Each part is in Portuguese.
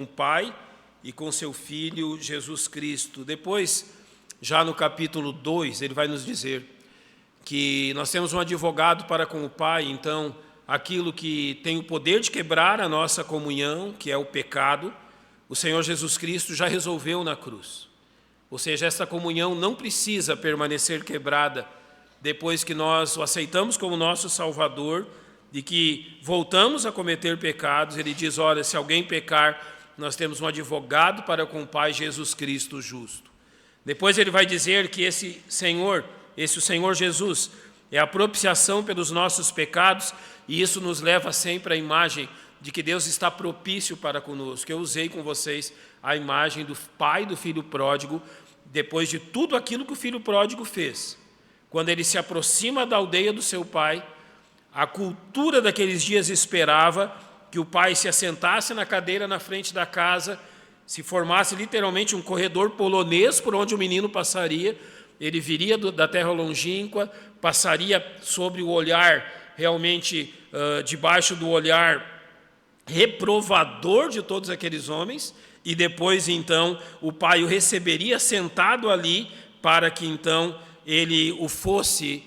o Pai e com seu Filho Jesus Cristo. Depois, já no capítulo 2, ele vai nos dizer que nós temos um advogado para com o Pai, então aquilo que tem o poder de quebrar a nossa comunhão, que é o pecado, o Senhor Jesus Cristo já resolveu na cruz. Ou seja, essa comunhão não precisa permanecer quebrada depois que nós o aceitamos como nosso Salvador, de que voltamos a cometer pecados. Ele diz, olha, se alguém pecar, nós temos um advogado para com o Pai, Jesus Cristo justo. Depois ele vai dizer que o Senhor Jesus, é a propiciação pelos nossos pecados, e isso nos leva sempre à imagem de que Deus está propício para conosco. Eu usei com vocês a imagem do pai do filho pródigo, depois de tudo aquilo que o filho pródigo fez. Quando ele se aproxima da aldeia do seu pai, a cultura daqueles dias esperava que o pai se assentasse na cadeira na frente da casa, se formasse literalmente um corredor polonês por onde o menino passaria. Ele viria da terra longínqua, passaria sobre o olhar, realmente debaixo do olhar reprovador de todos aqueles homens, e depois então o pai o receberia sentado ali para que então ele o fosse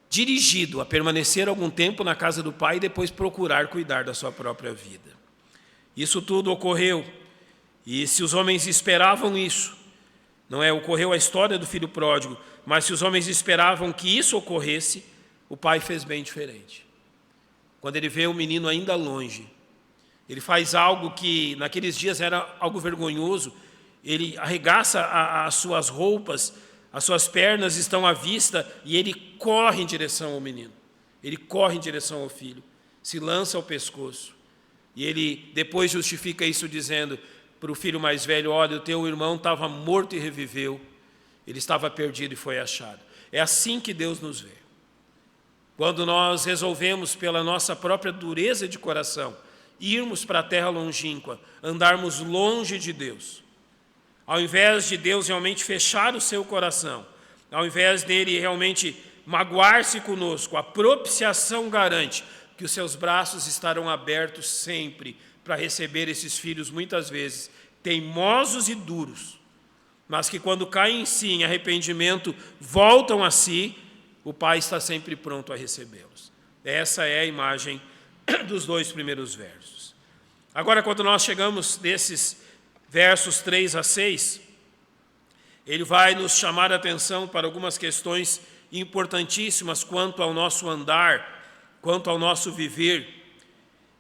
dirigido a permanecer algum tempo na casa do pai e depois procurar cuidar da sua própria vida. Isso tudo ocorreu, e se os homens esperavam isso, não é? Ocorreu a história do filho pródigo, mas se os homens esperavam que isso ocorresse, o pai fez bem diferente. Quando ele vê o menino ainda longe, ele faz algo que naqueles dias era algo vergonhoso. Ele arregaça as suas roupas, as suas pernas estão à vista, e ele corre em direção ao menino. Ele corre em direção ao filho, se lança ao pescoço. E ele depois justifica isso dizendo para o filho mais velho, olha, o teu irmão estava morto e reviveu, ele estava perdido e foi achado. É assim que Deus nos vê. Quando nós resolvemos, pela nossa própria dureza de coração, irmos para a terra longínqua, andarmos longe de Deus, ao invés de Deus realmente fechar o seu coração, ao invés dele realmente magoar-se conosco, a propiciação garante que os seus braços estarão abertos sempre para receber esses filhos, muitas vezes teimosos e duros, mas que quando caem em si, em arrependimento, voltam a si, o Pai está sempre pronto a recebê-los. Essa é a imagem dos 2 primeiros versos. Agora, quando nós chegamos nesses versos 3 a 6, ele vai nos chamar a atenção para algumas questões importantíssimas quanto ao nosso andar, quanto ao nosso viver.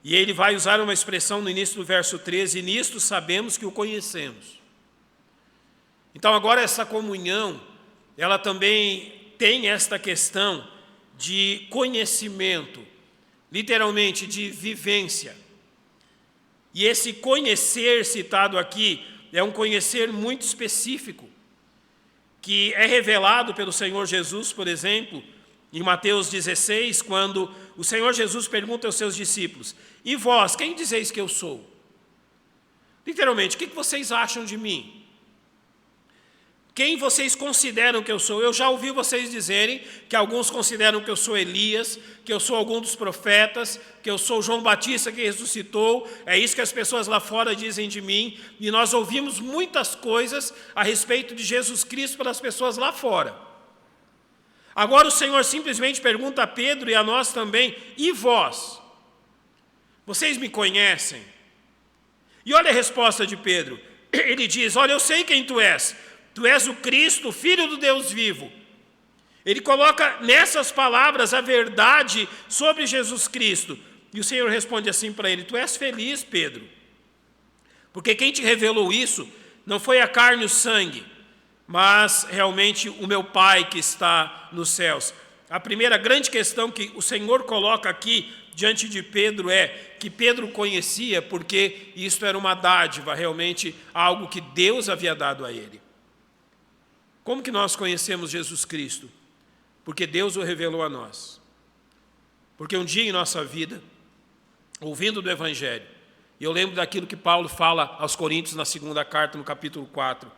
E ele vai usar uma expressão no início do verso 13, e nisto sabemos que o conhecemos. Então, agora essa comunhão, ela também tem esta questão de conhecimento, literalmente de vivência. E esse conhecer citado aqui é um conhecer muito específico, que é revelado pelo Senhor Jesus, por exemplo, em Mateus 16, quando o Senhor Jesus pergunta aos seus discípulos, e vós, quem dizeis que eu sou? Literalmente, o que vocês acham de mim? Quem vocês consideram que eu sou? Eu já ouvi vocês dizerem que alguns consideram que eu sou Elias, que eu sou algum dos profetas, que eu sou João Batista que ressuscitou. É isso que as pessoas lá fora dizem de mim. E nós ouvimos muitas coisas a respeito de Jesus Cristo pelas pessoas lá fora. Agora o Senhor simplesmente pergunta a Pedro e a nós também, e vós? Vocês me conhecem? E olha a resposta de Pedro. Ele diz, olha, eu sei quem tu és. Tu és o Cristo, Filho do Deus vivo. Ele coloca nessas palavras a verdade sobre Jesus Cristo. E o Senhor responde assim para ele, tu és feliz, Pedro, porque quem te revelou isso não foi a carne e o sangue, mas realmente o meu Pai que está nos céus. A primeira grande questão que o Senhor coloca aqui diante de Pedro é que Pedro conhecia, porque isso era uma dádiva, realmente algo que Deus havia dado a ele. Como que nós conhecemos Jesus Cristo? Porque Deus o revelou a nós. Porque um dia em nossa vida, ouvindo do Evangelho, e eu lembro daquilo que Paulo fala aos Coríntios na 2ª carta, no capítulo 4,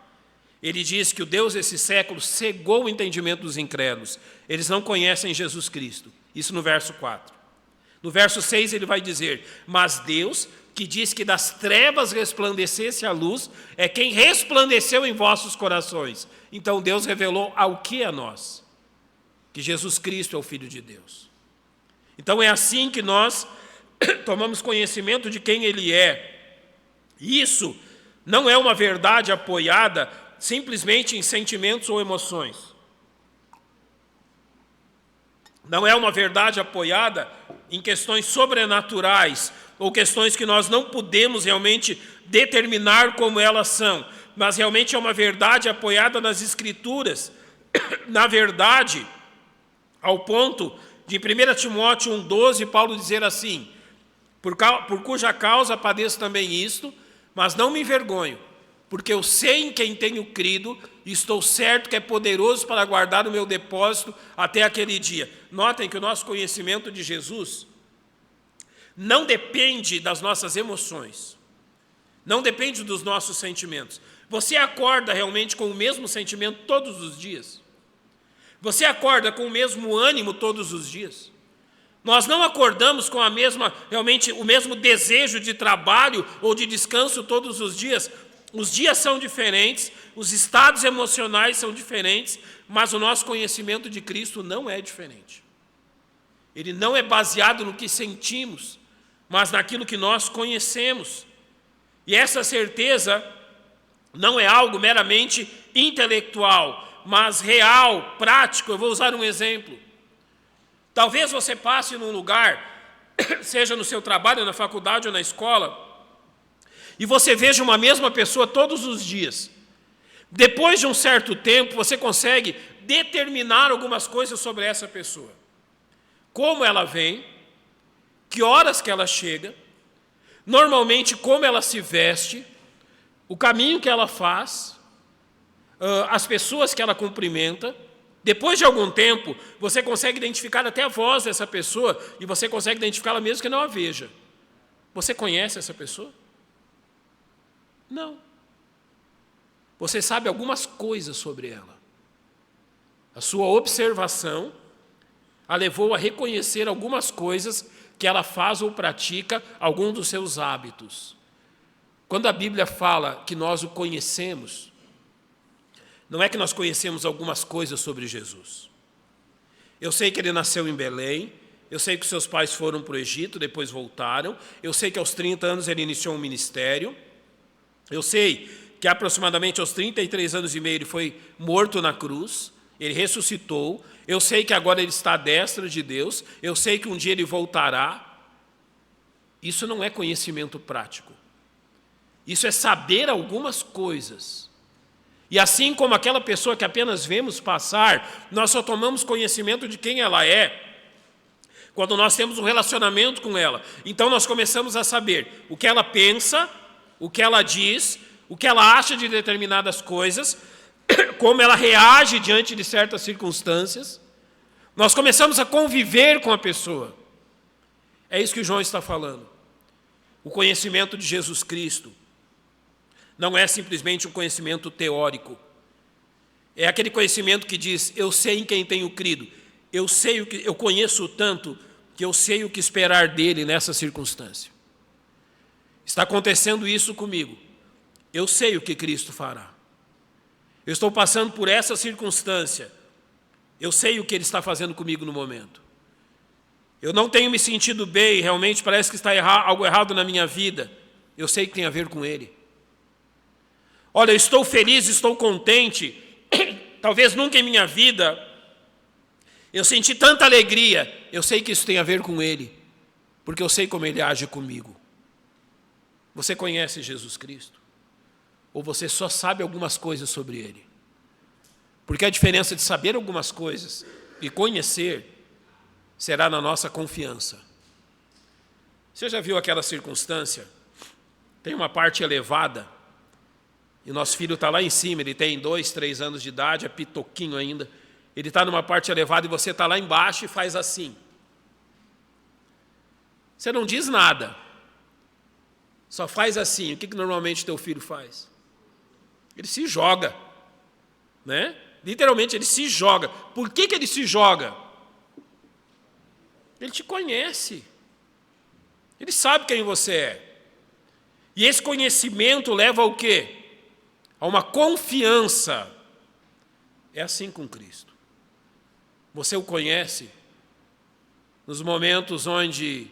ele diz que o Deus desse século cegou o entendimento dos incrédulos. Eles não conhecem Jesus Cristo. Isso no verso 4. No verso 6 ele vai dizer: mas Deus, que diz que das trevas resplandecesse a luz, é quem resplandeceu em vossos corações. Então Deus revelou ao que a nós? Que Jesus Cristo é o Filho de Deus. Então é assim que nós tomamos conhecimento de quem Ele é. Isso não é uma verdade apoiada simplesmente em sentimentos ou emoções. Não é uma verdade apoiada em questões sobrenaturais ou questões que nós não podemos realmente determinar como elas são, mas realmente é uma verdade apoiada nas Escrituras. Na verdade, ao ponto de 1 Timóteo 1,12, Paulo dizer assim: por cuja causa padeço também isto, mas não me envergonho, porque eu sei em quem tenho crido e estou certo que é poderoso para guardar o meu depósito até aquele dia. Notem que o nosso conhecimento de Jesus não depende das nossas emoções, não depende dos nossos sentimentos. Você acorda realmente com o mesmo sentimento todos os dias? Você acorda com o mesmo ânimo todos os dias? Nós não acordamos com realmente o mesmo desejo de trabalho ou de descanso todos os dias. Os dias são diferentes, os estados emocionais são diferentes, mas o nosso conhecimento de Cristo não é diferente. Ele não é baseado no que sentimos, mas naquilo que nós conhecemos. E essa certeza não é algo meramente intelectual, mas real, prático. Eu vou usar um exemplo. Talvez você passe num lugar, seja no seu trabalho, na faculdade ou na escola, e você veja uma mesma pessoa todos os dias. Depois de um certo tempo, você consegue determinar algumas coisas sobre essa pessoa. Como ela vem, que horas que ela chega, normalmente como ela se veste, o caminho que ela faz, as pessoas que ela cumprimenta. Depois de algum tempo, você consegue identificar até a voz dessa pessoa e você consegue identificá-la mesmo que não a veja. Você conhece essa pessoa? Não. Você sabe algumas coisas sobre ela. A sua observação a levou a reconhecer algumas coisas que ela faz ou pratica, algum dos seus hábitos. Quando a Bíblia fala que nós o conhecemos, não é que nós conhecemos algumas coisas sobre Jesus. Eu sei que ele nasceu em Belém, eu sei que seus pais foram para o Egito, depois voltaram, eu sei que aos 30 anos ele iniciou um ministério, eu sei que aproximadamente aos 33 anos e meio ele foi morto na cruz, ele ressuscitou, eu sei que agora ele está à destra de Deus, eu sei que um dia ele voltará. Isso não é conhecimento prático. Isso é saber algumas coisas. E assim como aquela pessoa que apenas vemos passar, nós só tomamos conhecimento de quem ela é quando nós temos um relacionamento com ela. Então nós começamos a saber o que ela pensa, o que ela diz, o que ela acha de determinadas coisas, como ela reage diante de certas circunstâncias. Nós começamos a conviver com a pessoa. É isso que o João está falando. O conhecimento de Jesus Cristo não é simplesmente um conhecimento teórico. É aquele conhecimento que diz: eu sei em quem tenho crido, eu conheço tanto que eu sei o que esperar dele nessa circunstância. Está acontecendo isso comigo. Eu sei o que Cristo fará. Eu estou passando por essa circunstância. Eu sei o que ele está fazendo comigo no momento. Eu não tenho me sentido bem, realmente parece que está algo errado na minha vida. Eu sei que tem a ver com ele. Olha, eu estou feliz, estou contente. Talvez nunca em minha vida eu senti tanta alegria. Eu sei que isso tem a ver com ele, porque eu sei como ele age comigo. Você conhece Jesus Cristo? Ou você só sabe algumas coisas sobre ele? Porque a diferença de saber algumas coisas e conhecer será na nossa confiança. Você já viu aquela circunstância? Tem uma parte elevada e nosso filho está lá em cima, ele tem 2, 3 anos de idade, é pitoquinho ainda. Ele está numa parte elevada e você está lá embaixo e faz assim. Você não diz nada, só faz assim. O que normalmente teu filho faz? Ele se joga, né? Literalmente ele se joga. Por que ele se joga? Ele te conhece. Ele sabe quem você é. E esse conhecimento leva ao quê? A uma confiança. É assim com Cristo. Você o conhece nos momentos onde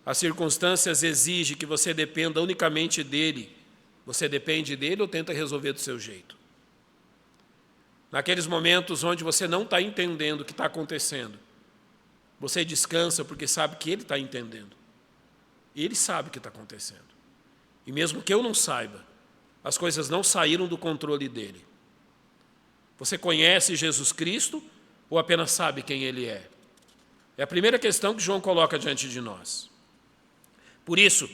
as circunstâncias exigem que você dependa unicamente dele. Você depende dele ou tenta resolver do seu jeito? Naqueles momentos onde você não está entendendo o que está acontecendo, você descansa porque sabe que ele está entendendo. E ele sabe o que está acontecendo. E mesmo que eu não saiba, as coisas não saíram do controle dele. Você conhece Jesus Cristo ou apenas sabe quem ele é? É a primeira questão que João coloca diante de nós. Por isso,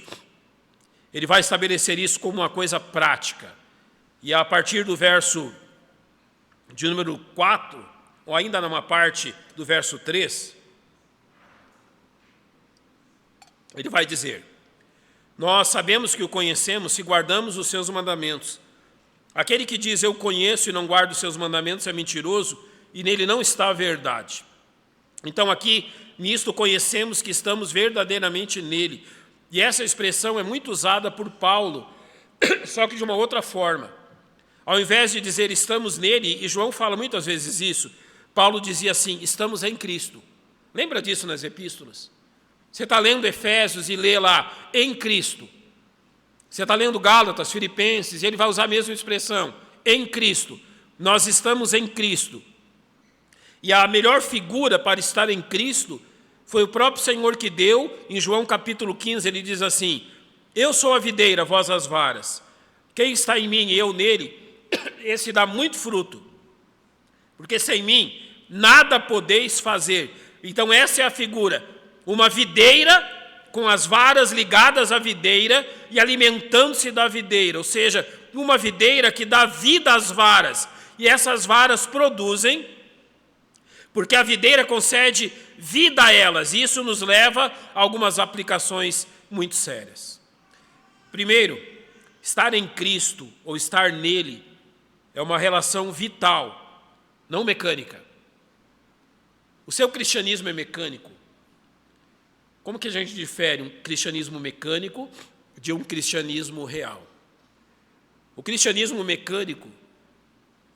ele vai estabelecer isso como uma coisa prática. E a partir do verso de número 4, ou ainda numa parte do verso 3, ele vai dizer: nós sabemos que o conhecemos se guardamos os seus mandamentos. Aquele que diz eu conheço e não guardo os seus mandamentos é mentiroso e nele não está a verdade. Então aqui, nisto conhecemos que estamos verdadeiramente nele. E essa expressão é muito usada por Paulo, só que de uma outra forma. Ao invés de dizer estamos nele, e João fala muitas vezes isso, Paulo dizia assim, estamos em Cristo. Lembra disso nas epístolas? Você está lendo Efésios e lê lá, em Cristo. Você está lendo Gálatas, Filipenses, e ele vai usar a mesma expressão, em Cristo. Nós estamos em Cristo. E a melhor figura para estar em Cristo foi o próprio Senhor que deu, em João capítulo 15, ele diz assim, eu sou a videira, vós as varas. Quem está em mim e eu nele, esse dá muito fruto. Porque sem mim, nada podeis fazer. Então essa é a figura. Uma videira com as varas ligadas à videira e alimentando-se da videira. Ou seja, uma videira que dá vida às varas. E essas varas produzem, porque a videira concede vida a elas. E isso nos leva a algumas aplicações muito sérias. Primeiro, estar em Cristo ou estar nele é uma relação vital, não mecânica. O seu cristianismo é mecânico. Como que a gente difere um cristianismo mecânico de um cristianismo real? O cristianismo mecânico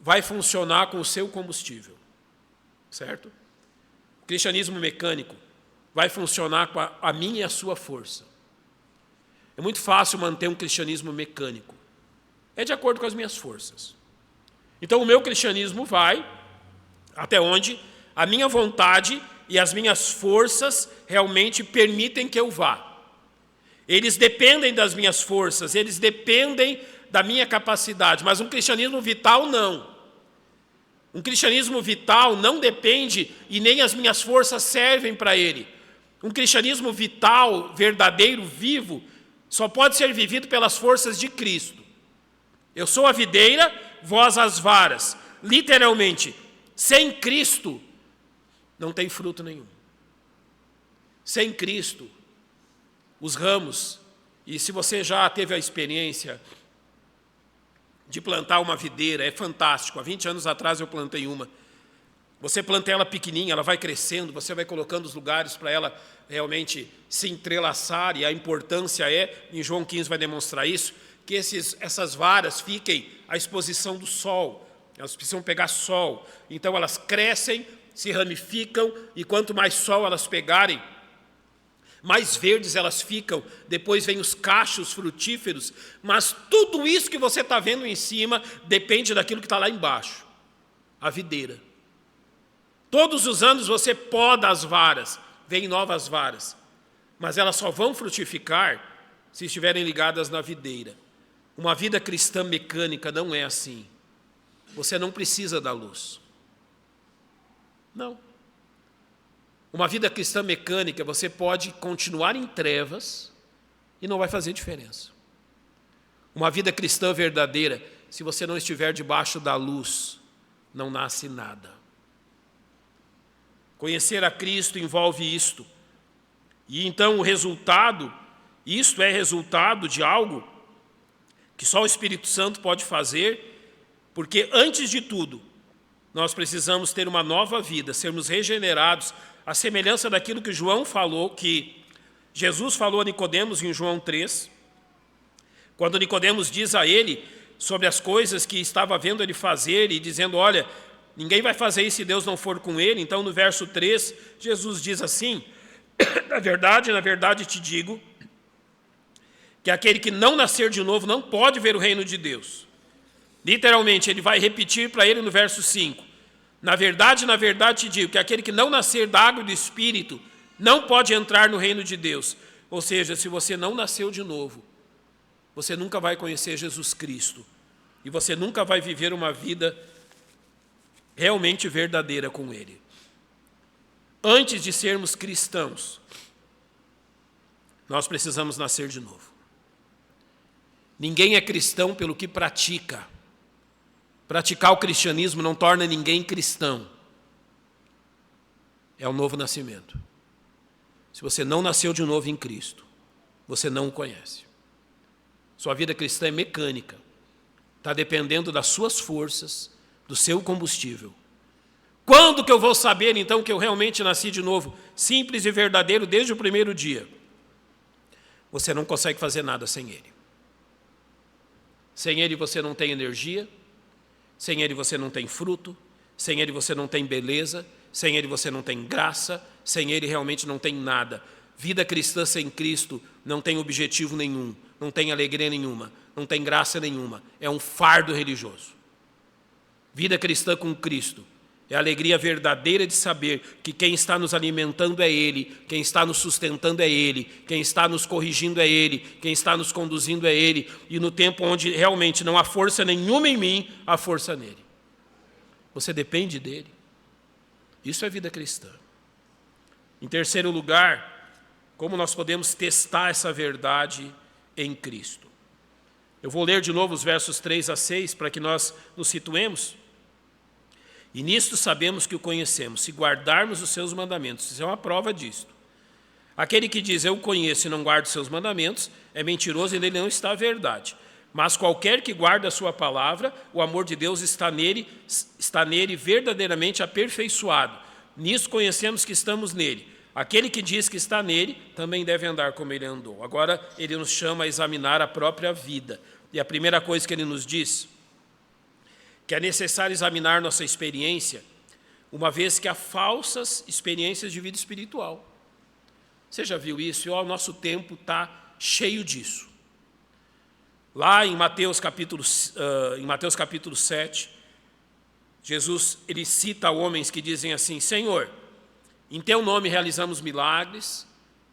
vai funcionar com o seu combustível, certo? O cristianismo mecânico vai funcionar com a minha e a sua força. É muito fácil manter um cristianismo mecânico. É de acordo com as minhas forças. Então o meu cristianismo vai até onde a minha vontade e as minhas forças realmente permitem que eu vá. Eles dependem das minhas forças, eles dependem da minha capacidade, mas um cristianismo vital não. Um cristianismo vital não depende e nem as minhas forças servem para ele. Um cristianismo vital, verdadeiro, vivo, só pode ser vivido pelas forças de Cristo. Eu sou a videira, vós as varas. Literalmente, sem Cristo, não tem fruto nenhum. Sem Cristo, os ramos, e se você já teve a experiência de plantar uma videira, é fantástico. Há 20 anos atrás eu plantei uma. Você planta ela pequenininha, ela vai crescendo, você vai colocando os lugares para ela realmente se entrelaçar, e a importância é, em João 15 vai demonstrar isso, que essas varas fiquem à exposição do sol, elas precisam pegar sol, então elas crescem, se ramificam, e quanto mais sol elas pegarem, mais verdes elas ficam, depois vem os cachos frutíferos, mas tudo isso que você está vendo em cima depende daquilo que está lá embaixo, a videira. Todos os anos você poda as varas, vem novas varas, mas elas só vão frutificar se estiverem ligadas na videira. Uma vida cristã mecânica não é assim. Você não precisa da luz. Não. Uma vida cristã mecânica, você pode continuar em trevas e não vai fazer diferença. Uma vida cristã verdadeira, se você não estiver debaixo da luz, não nasce nada. Conhecer a Cristo envolve isto. E então o resultado, isto é resultado de algo que só o Espírito Santo pode fazer, porque antes de tudo, nós precisamos ter uma nova vida, sermos regenerados, à semelhança daquilo que João falou, que Jesus falou a Nicodemos em João 3, quando Nicodemos diz a ele sobre as coisas que estava vendo ele fazer e dizendo, olha, ninguém vai fazer isso se Deus não for com ele. Então, no verso 3, Jesus diz assim, na verdade te digo, que aquele que não nascer de novo não pode ver o reino de Deus. Literalmente, ele vai repetir para ele no verso 5. Na verdade te digo, que aquele que não nascer da água e do Espírito não pode entrar no reino de Deus. Ou seja, se você não nasceu de novo, você nunca vai conhecer Jesus Cristo. E você nunca vai viver uma vida realmente verdadeira com Ele. Antes de sermos cristãos, nós precisamos nascer de novo. Ninguém é cristão pelo que pratica. Praticar o cristianismo não torna ninguém cristão. É o novo nascimento. Se você não nasceu de novo em Cristo, você não o conhece. Sua vida cristã é mecânica. Está dependendo das suas forças, do seu combustível. Quando que eu vou saber, então, que eu realmente nasci de novo? Simples e verdadeiro desde o primeiro dia. Você não consegue fazer nada sem Ele. Sem Ele você não tem energia, sem Ele você não tem fruto, sem Ele você não tem beleza, sem Ele você não tem graça, sem Ele realmente não tem nada. Vida cristã sem Cristo não tem objetivo nenhum, não tem alegria nenhuma, não tem graça nenhuma, é um fardo religioso. Vida cristã com Cristo é a alegria verdadeira de saber que quem está nos alimentando é Ele, quem está nos sustentando é Ele, quem está nos corrigindo é Ele, quem está nos conduzindo é Ele, e no tempo onde realmente não há força nenhuma em mim, há força nele. Você depende dele. Isso é vida cristã. Em terceiro lugar, como nós podemos testar essa verdade em Cristo? Eu vou ler de novo os versos 3 a 6 para que nós nos situemos. E nisto sabemos que o conhecemos, se guardarmos os seus mandamentos. Isso é uma prova disto. Aquele que diz, eu o conheço e não guardo os seus mandamentos, é mentiroso e nele não está a verdade. Mas qualquer que guarda a sua palavra, o amor de Deus está nele verdadeiramente aperfeiçoado. Nisso conhecemos que estamos nele. Aquele que diz que está nele, também deve andar como ele andou. Agora, ele nos chama a examinar a própria vida. E a primeira coisa que ele nos diz, que é necessário examinar nossa experiência, uma vez que há falsas experiências de vida espiritual. Você já viu isso? E o nosso tempo está cheio disso. Lá em Mateus capítulo 7, Jesus ele cita homens que dizem assim, Senhor, em teu nome realizamos milagres,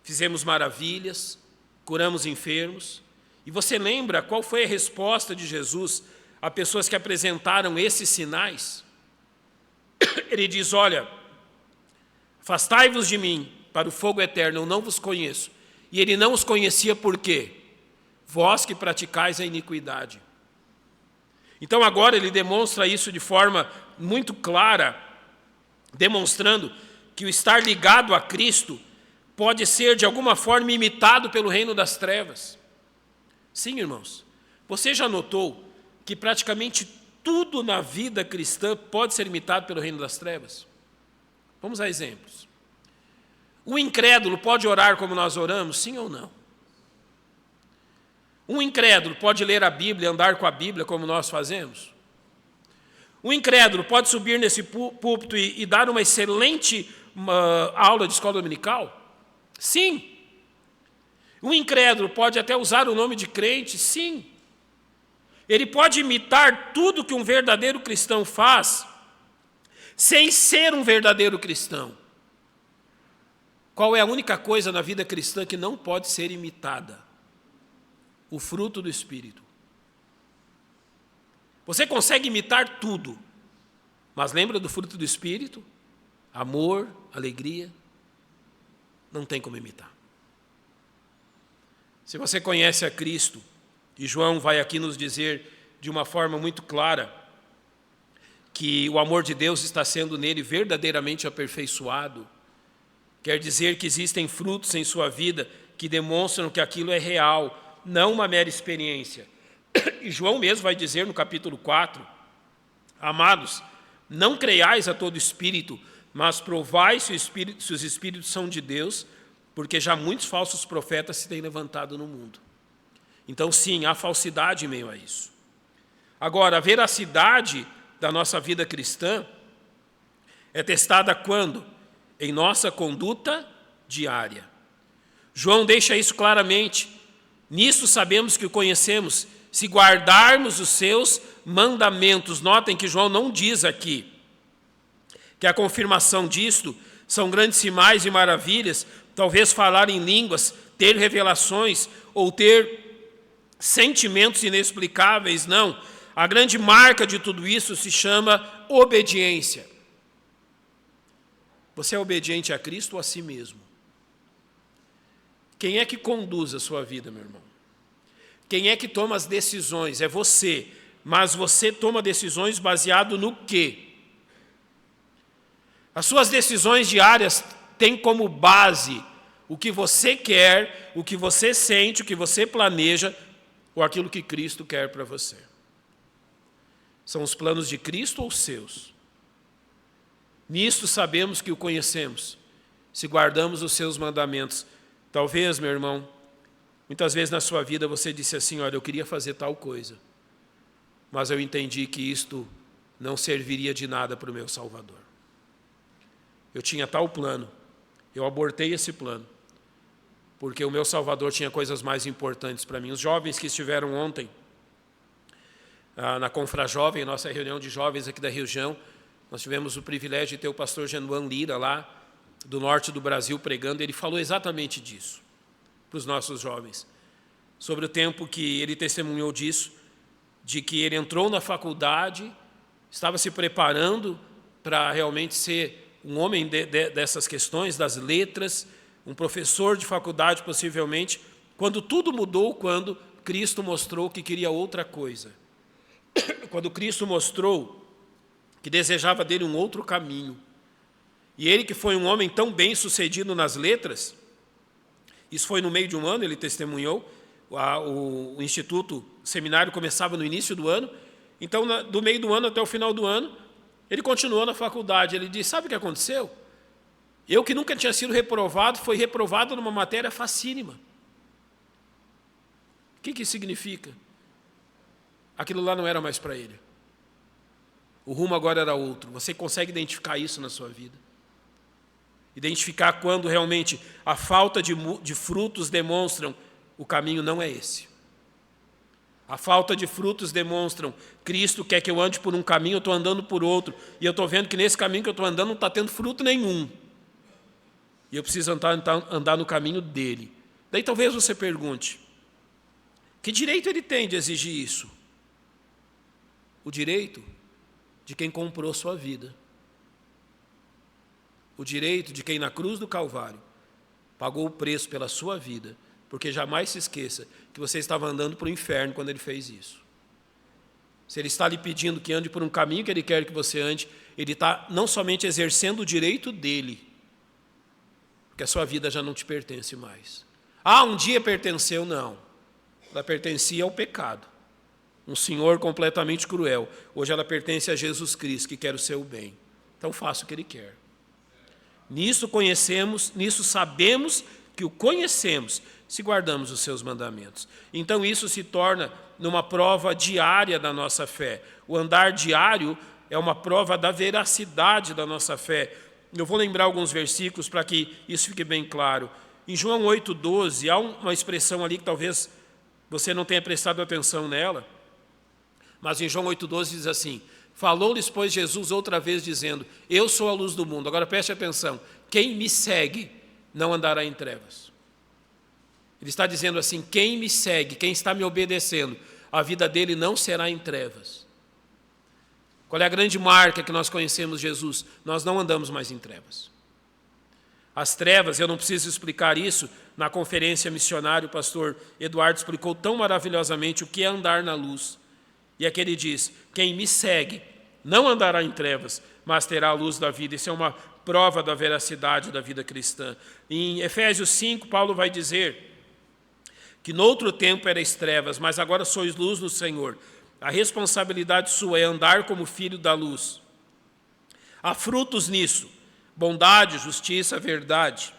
fizemos maravilhas, curamos enfermos. E você lembra qual foi a resposta de Jesus a pessoas que apresentaram esses sinais? Ele diz, olha, afastai-vos de mim para o fogo eterno, eu não vos conheço. E ele não os conhecia por quê? Vós que praticais a iniquidade. Então agora ele demonstra isso de forma muito clara, demonstrando que o estar ligado a Cristo pode ser de alguma forma imitado pelo reino das trevas. Sim, irmãos, você já notou que praticamente tudo na vida cristã pode ser imitado pelo reino das trevas? Vamos a exemplos. O incrédulo pode orar como nós oramos, sim ou não? Um incrédulo pode ler a Bíblia, andar com a Bíblia como nós fazemos? Um incrédulo pode subir nesse púlpito e dar uma excelente aula de escola dominical? Sim. Um incrédulo pode até usar o nome de crente? Sim. Ele pode imitar tudo que um verdadeiro cristão faz, sem ser um verdadeiro cristão. Qual é a única coisa na vida cristã que não pode ser imitada? O fruto do Espírito. Você consegue imitar tudo, mas lembra do fruto do Espírito? Amor, alegria. Não tem como imitar. Se você conhece a Cristo, e João vai aqui nos dizer de uma forma muito clara que o amor de Deus está sendo nele verdadeiramente aperfeiçoado, quer dizer que existem frutos em sua vida que demonstram que aquilo é real, não uma mera experiência. E João mesmo vai dizer no capítulo 4, amados, não creiais a todo espírito, mas provai se os espíritos são de Deus, porque já muitos falsos profetas se têm levantado no mundo. Então, sim, há falsidade em meio a isso. Agora, a veracidade da nossa vida cristã é testada quando? Em nossa conduta diária. João deixa isso claramente. Nisso sabemos que o conhecemos, se guardarmos os seus mandamentos. Notem que João não diz aqui que a confirmação disto são grandes sinais e maravilhas, talvez falar em línguas, ter revelações ou ter sentimentos inexplicáveis. Não. A grande marca de tudo isso se chama obediência. Você é obediente a Cristo ou a si mesmo? Quem é que conduz a sua vida, meu irmão? Quem é que toma as decisões? É você. Mas você toma decisões baseado no quê? As suas decisões diárias têm como base o que você quer, o que você sente, o que você planeja, ou aquilo que Cristo quer para você. São os planos de Cristo ou os seus? Nisto sabemos que o conhecemos, se guardamos os seus mandamentos. Talvez, meu irmão, muitas vezes na sua vida você disse assim, olha, eu queria fazer tal coisa, mas eu entendi que isto não serviria de nada para o meu Salvador. Eu tinha tal plano, eu abortei esse plano, porque o meu Salvador tinha coisas mais importantes para mim. Os jovens que estiveram ontem na Confrajovem, nossa reunião de jovens aqui da região, nós tivemos o privilégio de ter o pastor Genuan Lira lá, do norte do Brasil, pregando. Ele falou exatamente disso para os nossos jovens, sobre o tempo que ele testemunhou disso, de que ele entrou na faculdade, estava se preparando para realmente ser um homem dessas questões, das letras, um professor de faculdade possivelmente, quando tudo mudou, quando Cristo mostrou que queria outra coisa. Quando Cristo mostrou que desejava dele um outro caminho. E ele, que foi um homem tão bem sucedido nas letras, isso foi no meio de um ano, ele testemunhou, o instituto, o seminário começava no início do ano, então do meio do ano até o final do ano, ele continuou na faculdade. Ele disse, sabe o que aconteceu? Eu que nunca tinha sido reprovado, fui reprovado numa matéria facílima. O que isso significa? Aquilo lá não era mais para ele. O rumo agora era outro. Você consegue identificar isso na sua vida? Identificar quando realmente a falta de frutos demonstram o caminho não é esse. A falta de frutos demonstram Cristo quer que eu ande por um caminho, eu estou andando por outro, e eu estou vendo que nesse caminho que eu estou andando não está tendo fruto nenhum. E eu preciso andar no caminho dele. Daí talvez você pergunte, que direito ele tem de exigir isso? O direito de quem comprou sua vida. O direito de quem na cruz do Calvário pagou o preço pela sua vida, porque jamais se esqueça que você estava andando para o inferno quando ele fez isso. Se ele está lhe pedindo que ande por um caminho que ele quer que você ande, ele está não somente exercendo o direito dele, porque a sua vida já não te pertence mais. Um dia pertenceu, não. Ela pertencia ao pecado. Um senhor completamente cruel. Hoje ela pertence a Jesus Cristo, que quer o seu bem. Então faça o que ele quer. Nisso conhecemos, nisso sabemos que o conhecemos, se guardamos os seus mandamentos. Então isso se torna numa prova diária da nossa fé. O andar diário é uma prova da veracidade da nossa fé. Eu vou lembrar alguns versículos para que isso fique bem claro. Em João 8,12, há uma expressão ali que talvez você não tenha prestado atenção nela, mas em João 8,12 diz assim, falou-lhes, pois, Jesus outra vez, dizendo, eu sou a luz do mundo. Agora preste atenção, quem me segue não andará em trevas. Ele está dizendo assim, quem me segue, quem está me obedecendo, a vida dele não será em trevas. Qual é a grande marca que nós conhecemos Jesus? Nós não andamos mais em trevas. As trevas, eu não preciso explicar isso, na conferência missionária o pastor Eduardo explicou tão maravilhosamente o que é andar na luz. E aqui ele diz, quem me segue não andará em trevas, mas terá a luz da vida. Isso é uma prova da veracidade da vida cristã. Em Efésios 5, Paulo vai dizer que noutro tempo erais trevas, mas agora sois luz no Senhor. A responsabilidade sua é andar como filho da luz. Há frutos nisso, bondade, justiça, verdade.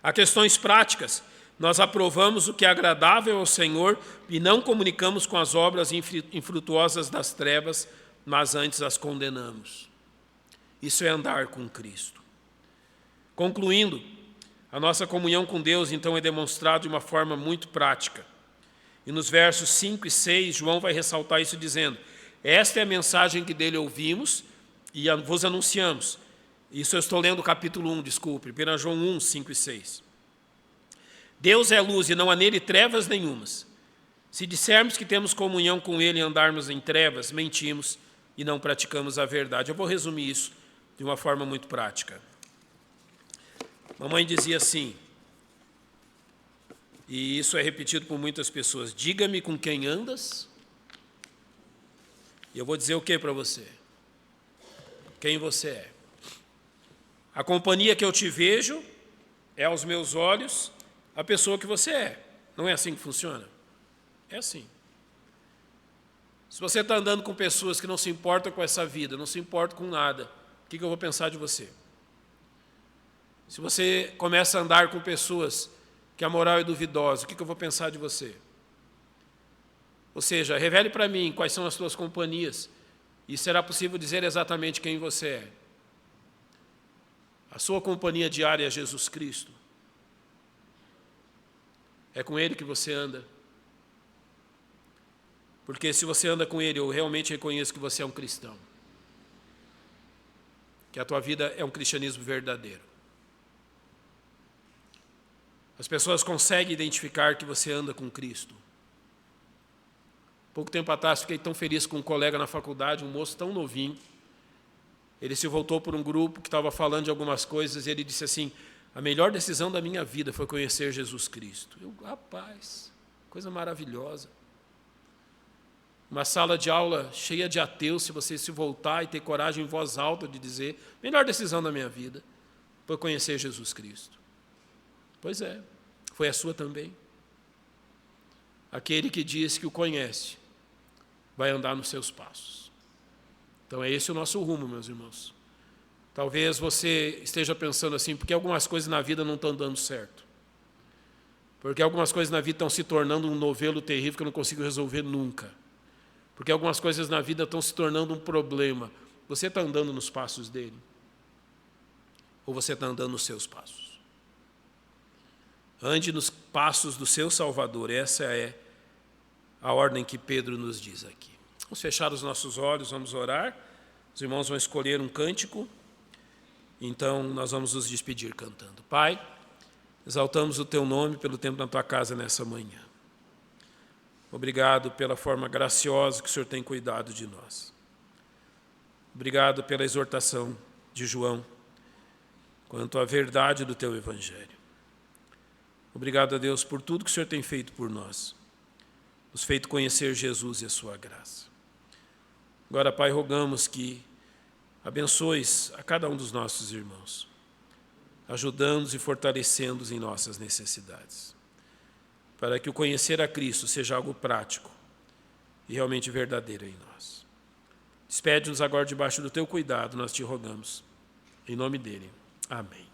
Há questões práticas. Nós aprovamos o que é agradável ao Senhor e não comunicamos com as obras infrutuosas das trevas, mas antes as condenamos. Isso é andar com Cristo. Concluindo, a nossa comunhão com Deus, então, é demonstrada de uma forma muito prática. E nos versos 5 e 6, João vai ressaltar isso dizendo: esta é a mensagem que dele ouvimos e vos anunciamos. Isso eu estou lendo o capítulo 1, desculpe, 1 João 1, 5 e 6. Deus é luz e não há nele trevas nenhumas. Se dissermos que temos comunhão com ele e andarmos em trevas, mentimos e não praticamos a verdade. Eu vou resumir isso de uma forma muito prática. Mamãe dizia assim, e isso é repetido por muitas pessoas: diga-me com quem andas, e eu vou dizer o que para você? Quem você é. A companhia que eu te vejo é aos meus olhos a pessoa que você é. Não é assim que funciona? É assim. Se você está andando com pessoas que não se importam com essa vida, não se importam com nada, o que eu vou pensar de você? Se você começa a andar com pessoas que a moral é duvidosa, o que eu vou pensar de você? Ou seja, revele para mim quais são as suas companhias e será possível dizer exatamente quem você é. A sua companhia diária é Jesus Cristo. É com Ele que você anda. Porque se você anda com Ele, eu realmente reconheço que você é um cristão. Que a tua vida é um cristianismo verdadeiro. As pessoas conseguem identificar que você anda com Cristo. Pouco tempo atrás, fiquei tão feliz com um colega na faculdade, um moço tão novinho. Ele se voltou por um grupo que estava falando de algumas coisas e ele disse assim: a melhor decisão da minha vida foi conhecer Jesus Cristo. Eu, rapaz, coisa maravilhosa. Uma sala de aula cheia de ateus, se você se voltar e ter coragem em voz alta de dizer: melhor decisão da minha vida foi conhecer Jesus Cristo. Pois é, foi a sua também. Aquele que diz que o conhece vai andar nos seus passos. Então é esse o nosso rumo, meus irmãos. Talvez você esteja pensando assim: porque algumas coisas na vida não estão dando certo? Porque algumas coisas na vida estão se tornando um novelo terrível que eu não consigo resolver nunca? Porque algumas coisas na vida estão se tornando um problema? Você está andando nos passos dele? Ou você está andando nos seus passos? Ande nos passos do seu Salvador. Essa é a ordem que Pedro nos diz aqui. Vamos fechar os nossos olhos, vamos orar. Os irmãos vão escolher um cântico. Então, nós vamos nos despedir cantando. Pai, exaltamos o Teu nome pelo tempo na Tua casa nessa manhã. Obrigado pela forma graciosa que o Senhor tem cuidado de nós. Obrigado pela exortação de João quanto à verdade do Teu Evangelho. Obrigado a Deus por tudo que o Senhor tem feito por nós, nos feito conhecer Jesus e a sua graça. Agora, Pai, rogamos que abençoes a cada um dos nossos irmãos, ajudando-os e fortalecendo-os em nossas necessidades, para que o conhecer a Cristo seja algo prático e realmente verdadeiro em nós. Despede-nos agora debaixo do Teu cuidado, nós te rogamos. Em nome dEle. Amém.